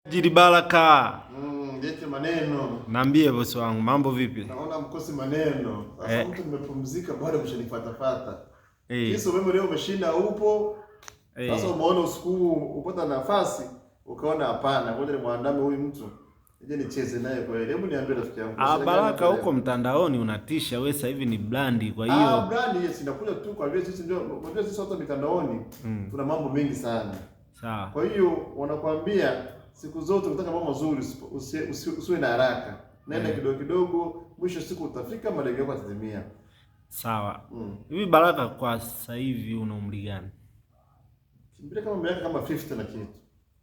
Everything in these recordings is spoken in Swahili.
Jiri Baraka. Lete maneno. Naambie bosi wangu, mambo vipi? Naona mkosi maneno. Sasa mtu nimepumzika bado mshanifuatafuata. Hizo wewe leo umeshinda upo. Sasa umeona usiku upata nafasi, ukaona hapana, ngoja nimwandame huyu mtu. Nije nicheze naye kwa ile. Hebu niambie rafiki yangu. Baraka huko mtandaoni unatisha wewe, sasa hivi ni brandi kwa hiyo. Brandi yes, inakuja tu kwa vile sisi ndio, unajua sisi hata mitandaoni tuna mambo mengi sana. Sawa. Kwa hiyo wanakuambia siku zote unataka mambo mazuri, usiwe na haraka. Nenda kidogo kidogo, mwisho siku utafika, malengo yako yatatimia. Sawa. Hivi Baraka kwa sasa hivi una umri gani? Kimbia kama miaka kama 50 na kitu.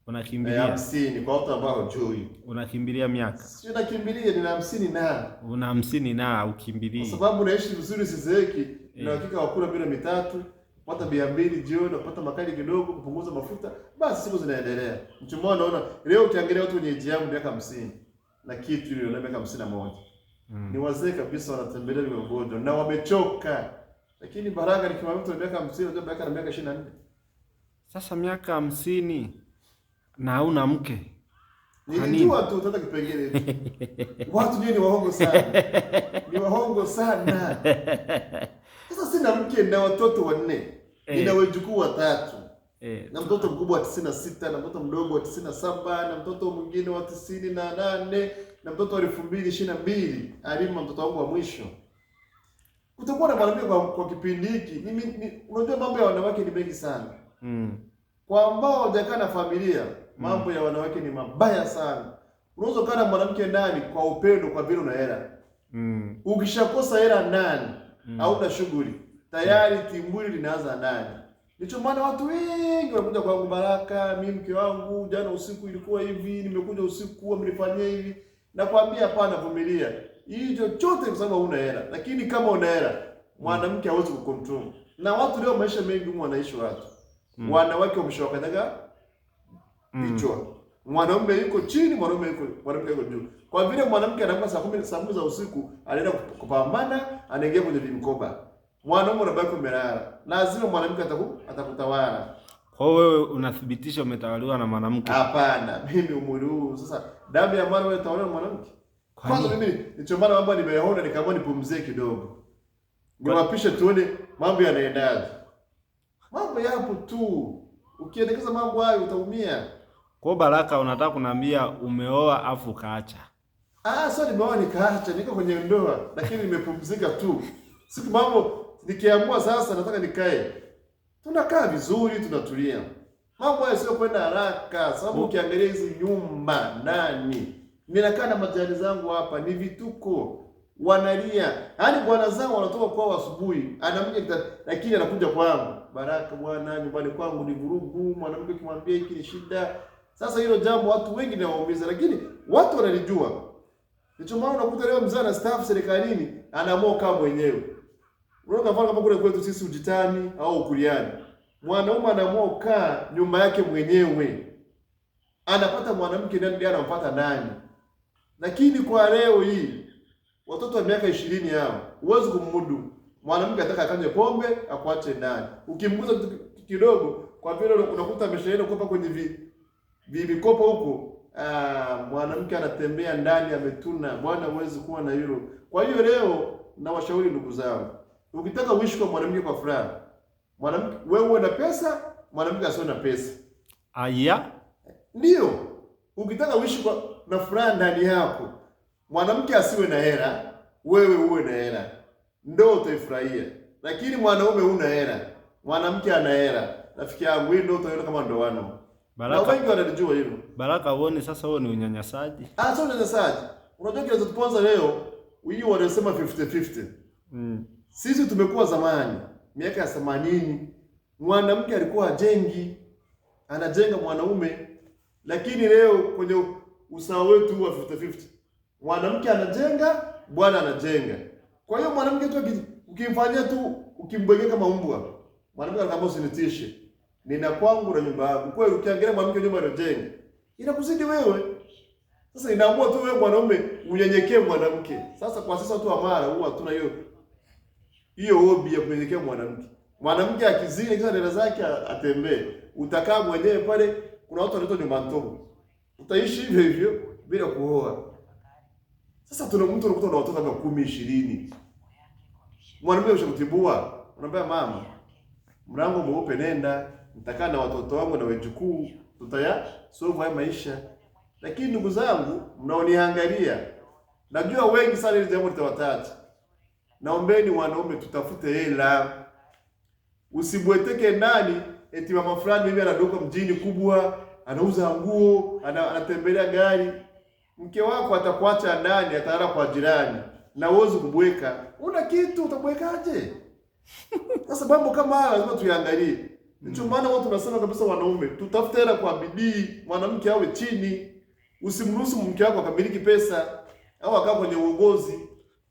Unakimbilia 50 kwa watu ambao hujui. Unakimbilia miaka? Sio nakimbilia, nina 50 na. Una 50 na ukimbilia. Kwa sababu naishi vizuri sizeeki, na hakika wakula bila mitatu. Pata 200 jioni, upata makali kidogo, kupunguza mafuta, basi siku zinaendelea. Mchumo naona leo ukiangalia watu wenye age yangu miaka 50 na kitu ile na miaka 51. Ni wazee kabisa, wanatembelea vigongojo na wamechoka. Lakini Baraka nikimwambia mtu miaka 50 ndio Baraka na miaka 24. Sasa miaka 50 na hauna mke. Nilijua tu tata kipengele hicho. Watu ni waongo sana. Ni waongo sana. Sasa sina mke na watoto 4. Nina wajukuu 3. Na mtoto mkubwa wa 96, na mtoto mdogo wa 97, na mtoto mwingine wa 98, na mtoto wa 2022, alima mtoto wangu wa mwisho. Utakuwa na mwanamke kwa kipindi hiki. Unajua mambo ya wanawake ni mengi sana. Kwa ambao hawajakaa na familia, mambo ya wanawake ni mabaya sana. Unaweza kukaa na mwanamke ndani kwa upendo kwa vile una hela. Ukishakosa hela ndani, hauna shughuli, tayari timbuli linaanza ndani. Ndicho maana watu wengi wanakuja kwangu, Baraka, mimi mke wangu jana usiku ilikuwa hivi, nimekuja usiku wamenifanyia hivi. Nakwambia hapana, vumilia. Hii chochote kwa sababu huna hela. Lakini kama una hela, mwanamke hawezi kucontrol. Na watu leo maisha mengi wanaishi watu. Wanawake wameshawakadaga vichwa. Mwanaume yuko chini, mwanamke yuko juu. Kwa vile mwanamke anaamka saa 10 za usiku, anaenda kupambana, anaingia kwenye vimkoba. Mwanaume anabaki umelala. Lazima mwanamke atakutawala. Kwa hiyo wewe unathibitisha umetawaliwa na mwanamke? Hapana, mimi umri huu sasa damu ya mwana wewe tawaliwa na mwanamke. Kwanza mimi nilichomana mambo nimeyaona, nikaamua nipumzie kidogo. Niwapishe tuone mambo yanaendaje. Mambo yapo tu. Ukiendekeza mambo hayo utaumia. Kwa Baraka unataka kuniambia umeoa afu kaacha? Sio nimeoa nikaacha, niko kwenye ndoa lakini nimepumzika tu. Siku mambo nikiamua sasa nataka nikae. Tunakaa vizuri, tunatulia. Mambo hayo sio kwenda haraka, sababu ukiangalia hizi nyumba ndani. Ninakaa na majirani zangu hapa, ni vituko. Wanalia. Yaani bwana zao wanatoka kwao asubuhi, anamja lakini anakuja kwangu. Baraka bwana, nyumbani kwangu ni vurugu, mwanamke kimwambia hiki ni shida. Sasa hilo jambo watu wengi ni waumiza, lakini watu wanalijua. Ndicho maana unakuta leo mzee anastaafu serikalini, anaamua kama mwenyewe. Unaona kama kama kule kwetu sisi Ujitani au Ukuliani. Mwanaume anaamua kukaa nyumba yake mwenyewe. Anapata mwanamke ndani, ndiye anampata ndani. Lakini kwa leo hii watoto wa miaka 20 hao huwezi kumudu. Mwanamke ataka akanywe pombe, akuache ndani. Ukimguza kidogo kwa vile unakuta ameshaenda kupa kwenye vikopo huko, mwanamke anatembea ndani ametuna. Bwana huwezi kuwa na hilo. Kwa hiyo leo na washauri ndugu zangu, ukitaka uishi kwa mwanamke kwa furaha, mwanamke wewe uwe na pesa, mwanamke asiwe na pesa. Aya? Ndio. Ukitaka uishi na furaha ndani yako, mwanamke asiwe na hela, wewe uwe na hela, ndio utaifurahia. Lakini mwanaume una hela, mwanamke ana hela, rafiki yangu, hii ndio utaona kama ndoano. Baraka, na wengi wanajua hilo. Baraka, uone sasa wewe ni unyanyasaji. Sio unyanyasaji. Unajua kile tunapoanza leo, hii wanasema 50-50. Sisi tumekuwa zamani, miaka ya 80, mwanamke alikuwa ajengi, anajenga mwanaume, lakini leo kwenye usawa wetu wa 50-50. Mwanamke anajenga, bwana anajenga. Kwa hiyo mwanamke tu ukimfanyia tu, ukimbwekea kama mbwa, mwanamke anakuambia usinitishe. Nina kwangu na nyumba yangu. Kwa hiyo ukiangalia mwanamke nyumba anajenga, inakuzidi wewe. Sasa inaamua tu wewe mwanaume unyenyekee mwanamke. Sasa kwa sasa watu wa mara huwa hatuna hiyo hobby ya kunyenyekea mwanamke. Mwanamke akizini kisha dada zake atembee. Utakaa mwenyewe pale, kuna watu wanaitwa nyumba ndogo. Utaishi hivyo hivyo bila kuoa. Sasa tuna mtu anakuta na watoto kama 10, 20. Mwanamume ushamtibua, unamwambia mama, mlango mweupe nenda, nitakaa na watoto wangu na wajukuu, tutaya solve haya maisha. Lakini ndugu zangu, mnaoniangalia, najua wengi sana ile jambo litawatata. Naombeni wanaume tutafute hela. Usibweteke ndani eti mama fulani mimi anadoka mjini kubwa, anauza nguo, anatembelea gari. Mke wako atakuacha ndani, atalala kwa jirani. Na uweze kubweka. Una kitu utabwekaje? Sasa mambo kama haya lazima tuyaangalie. Ndio maana watu tunasema kabisa wanaume, tutafute hela kwa bidii, mwanamke awe chini. Usimruhusu mke wako akamiliki pesa au akawa kwenye uongozi.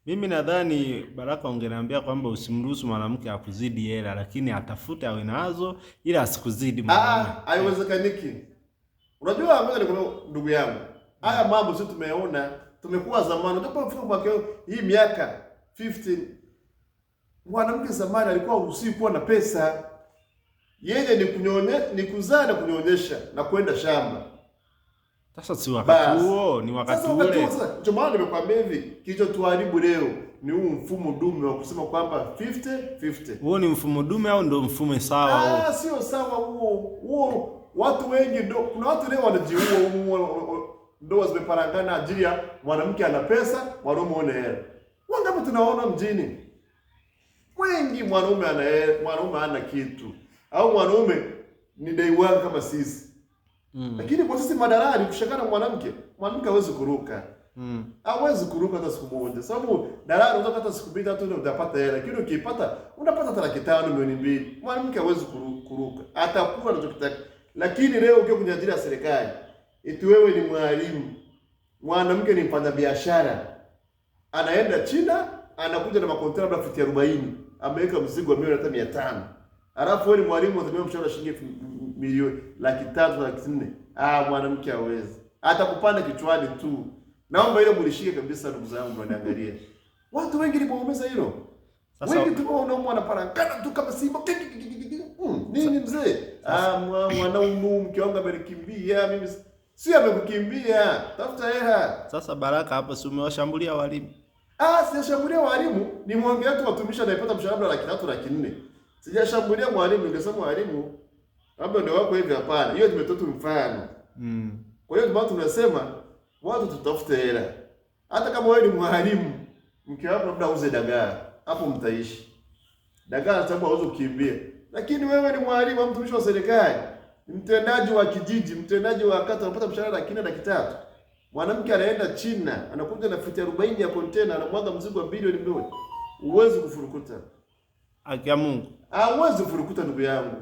Mimi nadhani Baraka ungeniambia kwamba usimruhusu mwanamke akuzidi hela, lakini atafute awe nazo ila asikuzidi mwanamke. Haiwezekaniki. Unajua ngoja nikwambie ndugu yangu. Haya mambo sisi tumeona, tumekuwa zamani. Unapofika mwaka hii miaka 15 mwanamke zamani alikuwa usikuwa na pesa. Yeye ni kuzaa na kunyonyesha na kwenda shamba. Sasa si wakati huo, ni wakati ule. Sasa ndio maana nimekwambia hivi, kilichotuharibu leo ni huu mfumo dume wa kusema kwamba 50-50. Huo ni mfumo dume au ndio mfumo sawa huo? Sio sawa huo. Watu wengi ndio, kuna watu leo wanajiua, ndoa zimeparangana ajili ya mwanamke ana pesa, mwanaume ana hela. Wangapi tunaona mjini? Wengi mwanaume ana hela, mwanaume hana kitu. Au mwanaume ni day one kama sisi. Lakini kwa sisi madalali kushakana mwanamke hawezi kuruka. Hawezi kuruka hata siku moja. Sababu dalali unataka hata siku mbili hata utapata hela. Lakini ukipata unapata hata 500,000, milioni 2. Mwanamke hawezi kuruka. Atakuwa anachotaka. Lakini leo ukiwa kwenye ajira ya serikali, eti wewe ni mwalimu, mwanamke ni mfanyabiashara. Anaenda China, anakuja na makontena labda futi 40, ameweka mzigo wa milioni hata 500. Alafu wewe ni mwalimu unatumia mshahara shilingi milioni 300, 400. Mwanamke hawezi. Atakupanda kichwani tu. Naomba ile mulishike kabisa ndugu zangu wanaangalia. Watu wengi lipoomeza hilo. Sasa wengi tu wanaume wanaparangana tu kama simba. Nini mzee? Mwanaume mke wangu amenikimbia, mimi si amekukimbia. Tafuta hela. Sasa Baraka hapo si umewashambulia walimu? Sijashambulia walimu, ni mwongea tu watumishi anayepata mshahara wa 300,000, 400,000. Sijashambulia mwalimu, ningesema mwalimu labda ndio wako hivi, hapana. Hiyo tumetoa mfano. Kwa hiyo ndio tunasema watu tutafute hela. Hata kama wewe ni mwalimu, mke wako labda auze dagaa, hapo mtaishi. Dagaa sababu auze kukimbia. Lakini wewe ni mwalimu, mtumishi wa serikali, mtendaji wa kijiji, mtendaji wa kata, unapata mshahara 200,000. Mwanamke anaenda China, anakuja na futi 40 ya container, anamwaga mzigo wa bilioni 2. Uwezi kufurukuta. Akia Mungu. Uwezi kufurukuta ndugu yangu.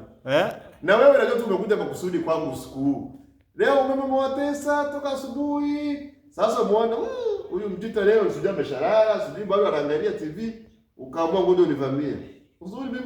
Na wewe unajua tu umekuja makusudi kwangu usiku huu. Leo umemwatesa toka asubuhi. Sasa muone huyu mtita leo sijui ameshalala, sijui bado anaangalia TV, ukaamua ngoja univamie. Uzuri mimi